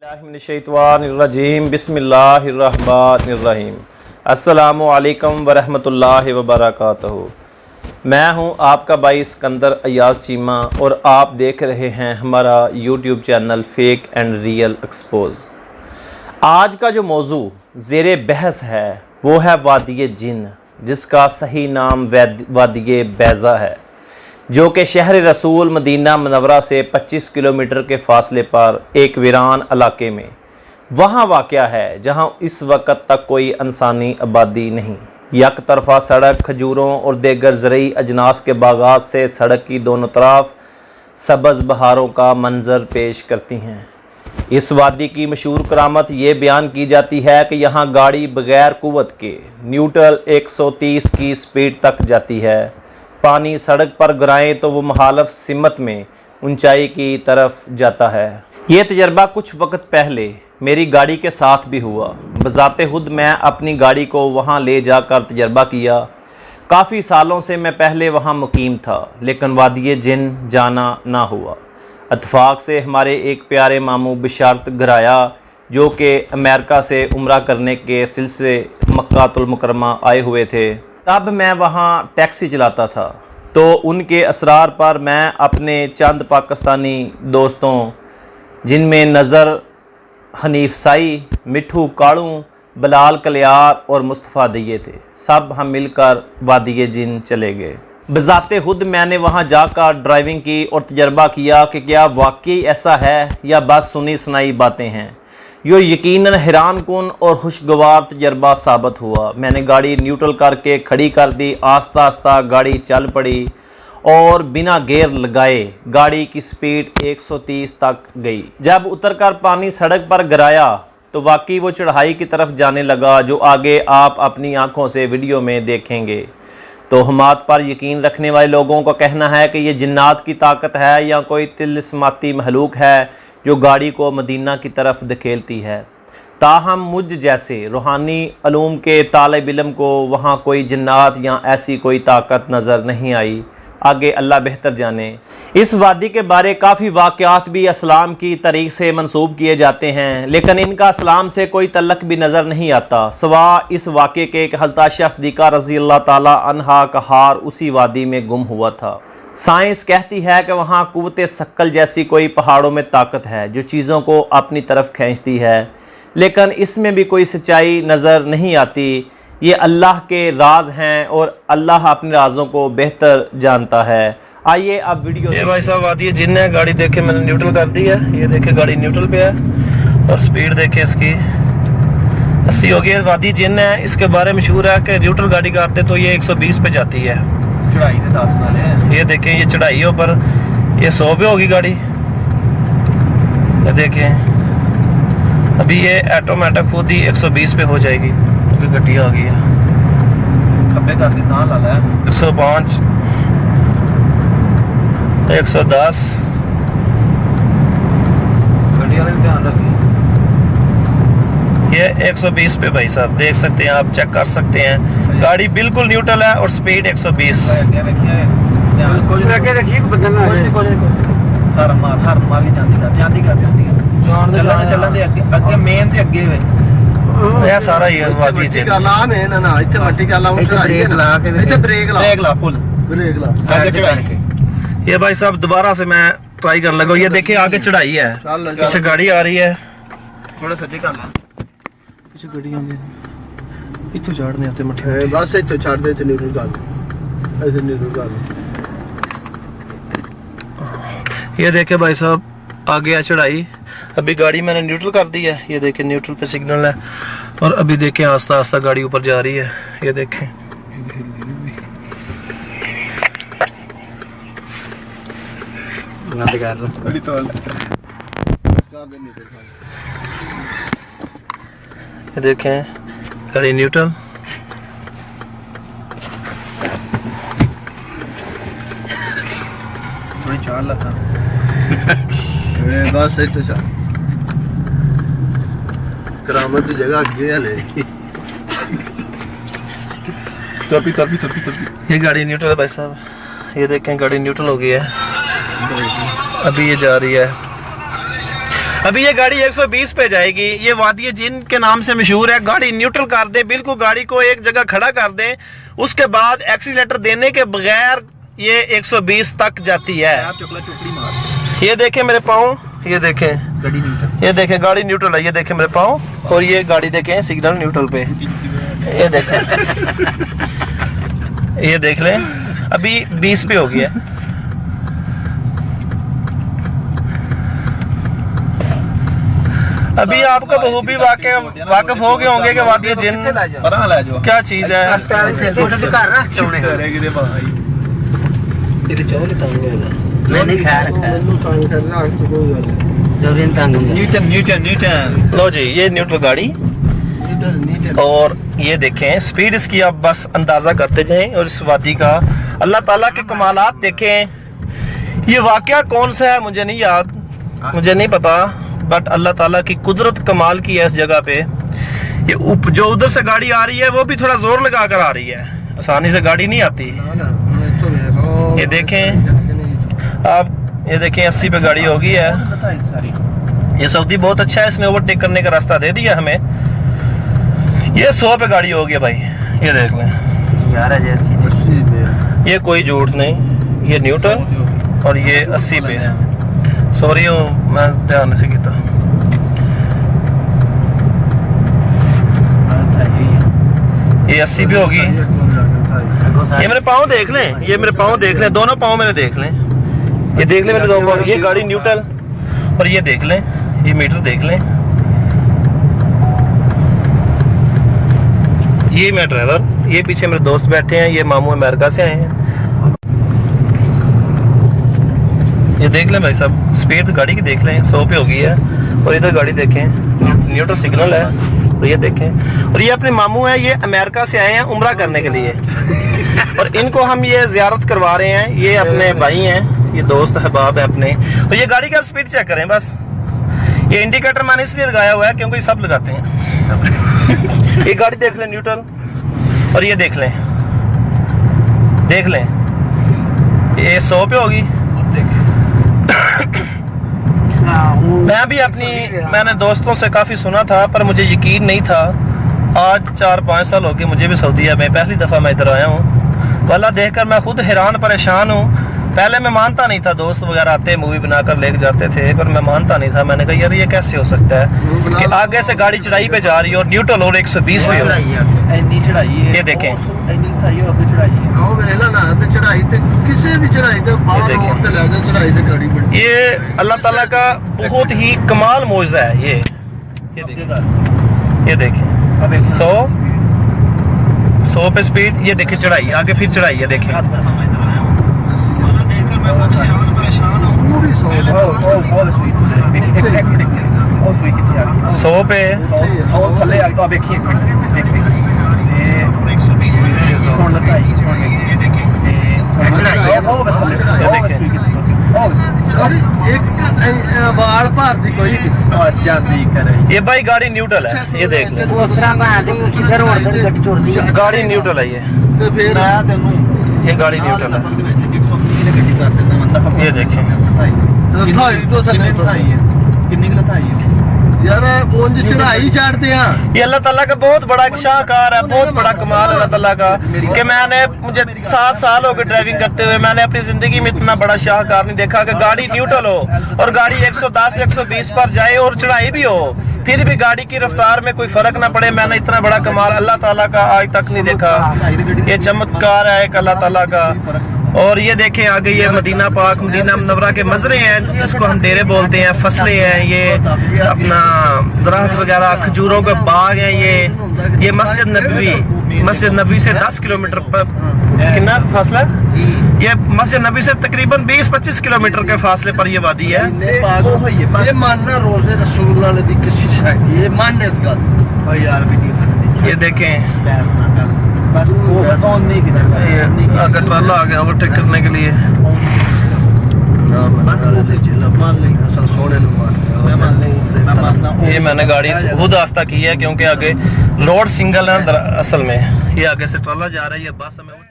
बिस्मिल्लाहिर्रहमानिर्रहीम बिस्मिल्लाहिर्रहमानिर्रहीम अस्सलामु अलैकुम वरहमतुल्लाहि वबरकातुहू। मैं हूं आपका भाई सिकंदर अयाज चीमा और आप देख रहे हैं हमारा YouTube channel fake and real expose. आज का जो मौजू ज़ेरे बहस है वो है वादी जिन, जिसका सही नाम वादी बैज़ा है, जो कि शहर रसूल मदीना मनवरा से 25 किलोमीटर के फासले पर एक वीरान इलाके में वहाँ वाक़या है, जहाँ इस वक्त तक कोई इंसानी आबादी नहीं। यक तरफा सड़क खजूरों और देगर ज़रूरी अजनास के बागात से सड़क की दोनों तरफ सब्ज़ बहारों का मंजर पेश करती हैं। इस वादी की मशहूर करामत ये बयान की जाती है कि यहाँ गाड़ी बग़ैर कुव्वत के न्यूट्रल 130 की स्पीड तक जाती है। पानी सड़क पर गिराएं तो वो मुखालिफ सिमत में ऊंचाई की तरफ जाता है। ये तजर्बा कुछ वक्त पहले मेरी गाड़ी के साथ भी हुआ। बज़ाते खुद मैं अपनी गाड़ी को वहाँ ले जाकर तजर्बा किया। काफ़ी सालों से मैं पहले वहाँ मुकीम था, लेकिन वादी जिन जाना ना हुआ। इत्तफाक से हमारे एक प्यारे मामू बिशारत गिराया, जो कि अमेरिका से उम्रा करने के सिलसिले मक्कातुल मुकरमा आए हुए थे। तब मैं वहाँ टैक्सी चलाता था, तो उनके असरार पर मैं अपने चंद पाकिस्तानी दोस्तों, जिनमें नज़र हनीफ साई, मिठू काड़ू, बलाल कलियार और मुस्तफ़ा दिए थे, सब हम मिलकर वादी जिन चले गए। बज़ाते खुद मैंने वहाँ जाकर ड्राइविंग की और तजर्बा किया कि क्या वाकई ऐसा है या बस सुनी सुनाई बातें हैं। यो यकीनन हैरान कुन और खुशगवार तजर्बा साबित हुआ। मैंने गाड़ी न्यूट्रल करके खड़ी कर दी। आस्ता आस्ता गाड़ी चल पड़ी और बिना गेयर लगाए गाड़ी की स्पीड 130 तक गई। जब उतरकर पानी सड़क पर गिराया तो वाकई वो चढ़ाई की तरफ जाने लगा, जो आगे आप अपनी आंखों से वीडियो में देखेंगे। तोहमात पर यकीन रखने वाले लोगों का कहना है कि ये जिन्नात की ताकत है या कोई तिलस्माती महलूक है जो गाड़ी को मदीना की तरफ धकेलती है। ताहम मुझ जैसे रूहानी अलूम के तालिब इल्म को वहाँ कोई जिन्नात या ऐसी कोई ताकत नज़र नहीं आई। आगे अल्लाह बेहतर जाने। इस वादी के बारे काफ़ी वाक़यात भी इस्लाम की तारीख़ से मंसूब किए जाते हैं, लेकिन इनका इस्लाम से कोई तल्लक भी नज़र नहीं आता, सवा इस वाक़े के कि हज़रत आयशा सिद्दीक़ा रज़ी अल्लाह ताला अन्हा का हार उसी वादी में गुम हुआ था। साइंस कहती है कि वहाँ कुव्वते सक्कल जैसी कोई पहाड़ों में ताकत है जो चीज़ों को अपनी तरफ खींचती है, लेकिन इसमें भी कोई सच्चाई नज़र नहीं आती। ये अल्लाह के राज हैं और अल्लाह अपने राजों को बेहतर जानता है। आइए अब वीडियो। ये भाई साहब वादी जिन है, गाड़ी देखे मैंने न्यूट्रल कर दी है। ये देखे गाड़ी न्यूट्रल पे है और स्पीड देखे इसकी 80 हो गई। वादी जिन है, इसके बारे में मशहूर है कि न्यूट्रल गाड़ी करते तो ये 120 पे जाती है। चढ़ाई ने 10 वाले हैं। ये देखें, ये चढ़ाई है ऊपर, ये 100 पे होगी गाड़ी। ये देखें अभी ये ऑटोमेटिक खुद ही 120 पे हो जाएगी, क्योंकि गड्डी आ गई है। खब्बे कर दी ना ला है 105 110। गड्डी वाले ध्यान रखिए। ये 120 पे भाई साहब देख सकते हैं, आप चेक कर सकते हैं। गाड़ी बिल्कुल न्यूट्रल है और स्पीड 120। सारा ये वादी जिन ये भाई साहब दोबारा से मैं ट्राई करने लगा। ये देखिए आगे चढ़ाई है, पीछे गाड़ी आ रही है। थोड़ा सज्जे कर ला, पीछे गाड़ी आंदी इत्थों चढ़ने आते मठे बस इत्थों छड़ दे ते न्यूट्रल कर ऐसे न्यूट्रल कर। ये देखे भाई साहब आगे है चढ़ाई। अभी गाड़ी मैंने न्यूट्रल कर दी है। ये देखें न्यूट्रल पे सिग्नल है और अभी देखें आस्ता आस्ता गाड़ी ऊपर जा रही है। ये देखें ये देखें गाड़ी न्यूट्रल। चार लगा बस तो करामत की जगह आगे ले। ये गाड़ी न्यूट्रल है भाई साहब। ये देखें गाड़ी न्यूट्रल हो गई है, अभी ये जा रही है। अभी ये गाड़ी 120 पे जाएगी। ये वादी जिन के नाम से मशहूर है। गाड़ी न्यूट्रल कर दे, बिल्कुल गाड़ी को एक जगह खड़ा कर दें, उसके बाद एक्सीलेटर देने के बगैर ये 120 तक जाती है। ये देखें मेरे पाँव, ये देखें, ये देखें गाड़ी न्यूट्रल है। ये देखें मेरे पाँव, और ये गाड़ी देखें सिग्नल न्यूट्रल पे। ये देखें, ये देख लें, अभी 20 पे हो गया है। अभी आपको बखूबी वाकिफ हो गए होंगे कि वादी जिन क्या चीज है। लो जी, ये न्यूट्रल गाड़ी, और ये देखें स्पीड इसकी, आप बस अंदाजा करते जाएं। और इस वादी का अल्लाह ताला के कमालात देखें। ये वाकया कौन सा है मुझे नहीं याद, मुझे नहीं पता, बट अल्लाह ताला की कुदरत कमाल की है इस जगह पे। ये जो उधर से गाड़ी आ रही है वो भी थोड़ा जोर लगा कर आ रही है, आसानी से गाड़ी नहीं आती। ये देखें आप, ये देखें 80 पे गाड़ी हो गई है। ये सऊदी बहुत अच्छा है, इसने ओवरटेक करने का रास्ता दे दिया हमें। ये 100 पे गाड़ी हो गई भाई, ये देख लें यार, जैसी ये कोई झूठ नहीं, ये न्यूट्रल और ये 80 पे है। सॉरी मैं ध्यान से किया। ये 80 पे होगी। ये मेरे पाँव देख लें, ये मेरे पाँव देख लें, दोनों पाँव मेरे देख लें, ये देख लें मेरे दो पाँव। ये गाड़ी न्यूट्रल, और ये देख लें, ये मीटर देख लें। ये मैं ड्राइवर, ये पीछे मेरे दोस्त बैठे हैं, ये मामू अमेरिका से आए हैं। ये देख लें भाई साहब, स्पीड गाड़ी की देख लें, 100 पे हो गई है। और इधर गाड़ी देखें, न्यूट्रल सिग्नल है, तो ये देखें। और ये अपने मामू हैं, ये अमेरिका से आए हैं उम्रा करने के लिए, और इनको हम ये जियारत करवा रहे हैं। ये अपने भाई हैं, ये दोस्त अहबाब है अपने। और ये गाड़ी का आप स्पीड चेक करें बस। ये इंडिकेटर मैंने इसलिए लगाया हुआ है क्योंकि सब लगाते हैं। ये गाड़ी देख लें न्यूट्रल, और ये देख लें, देख लें, ये 100 पे होगी। मैं भी मैंने दोस्तों से काफ़ी सुना था, पर मुझे यकीन नहीं था। आज 4-5 साल हो गए मुझे भी सऊदीया में, पहली दफ़ा मैं इधर आया हूँ। तो अल्लाह देखकर मैं खुद हैरान परेशान हूँ। पहले मैं मानता नहीं था, दोस्त वगैरह आते मूवी बनाकर लेके जाते थे, पर मैं मानता नहीं था। मैंने कहा यार ये कैसे हो सकता है कि आगे से गाड़ी चढ़ाई पे जा रही है और न्यूट्रल और 120 पे हो रही है। ये देखें, ये अल्लाह ताला का बहुत ही कमाल मौजज़ा है। ये देखें 100 पे स्पीड, ये देखें चढ़ाई, आगे फिर चढ़ाई है, देखें 100 पे ये भाई गाड़ी न्यूट्रल है। ये देख लो, गाड़ी न्यूट्रल है। ये गाड़ी न्यूट्रल है, ये देखें। यार चढ़ाई चढ़ते हैं। ये अल्लाह ताला का बहुत बड़ा शाहकार है, बहुत बड़ा कमाल अल्लाह ताला का कि मुझे 7 साल हो गए ड्राइविंग करते हुए, मैंने अपनी जिंदगी में इतना बड़ा शाहकार नहीं देखा कि गाड़ी न्यूट्रल हो और गाड़ी 110-120 पर जाए और चढ़ाई भी हो, फिर भी गाड़ी की रफ्तार में कोई फर्क ना पड़े। मैंने इतना बड़ा कमाल अल्लाह ताला का आज तक नहीं देखा। ये चमत्कार है एक अल्लाह ताला का। और ये देखें आगे, ये मदीना पाक, मदीना मुनव्वरा के मजरे हैं, जिसको हम डेरे बोलते हैं, फसलें हैं, ये अपना दरख्त वगैरह, खजूरों के बाग हैं। ये मस्जिद नबवी से 10 किलोमीटर पर कितना फासला, ये मस्जिद नबी से तकरीबन 20-25 किलोमीटर के फासले पर ये वादी है। ये मानना रोज़े रसूल नाल दी कोशिश है, ये मानने इस गल यार भी। ये देखें अगर ट्राला आ गया ओवरटेक करने के लिए, ये मैंने गाड़ी खुद आस्ता की है क्योंकि आगे रोड सिंगल है असल में। ये आगे से ट्राला जा रहा है, ये बस हमें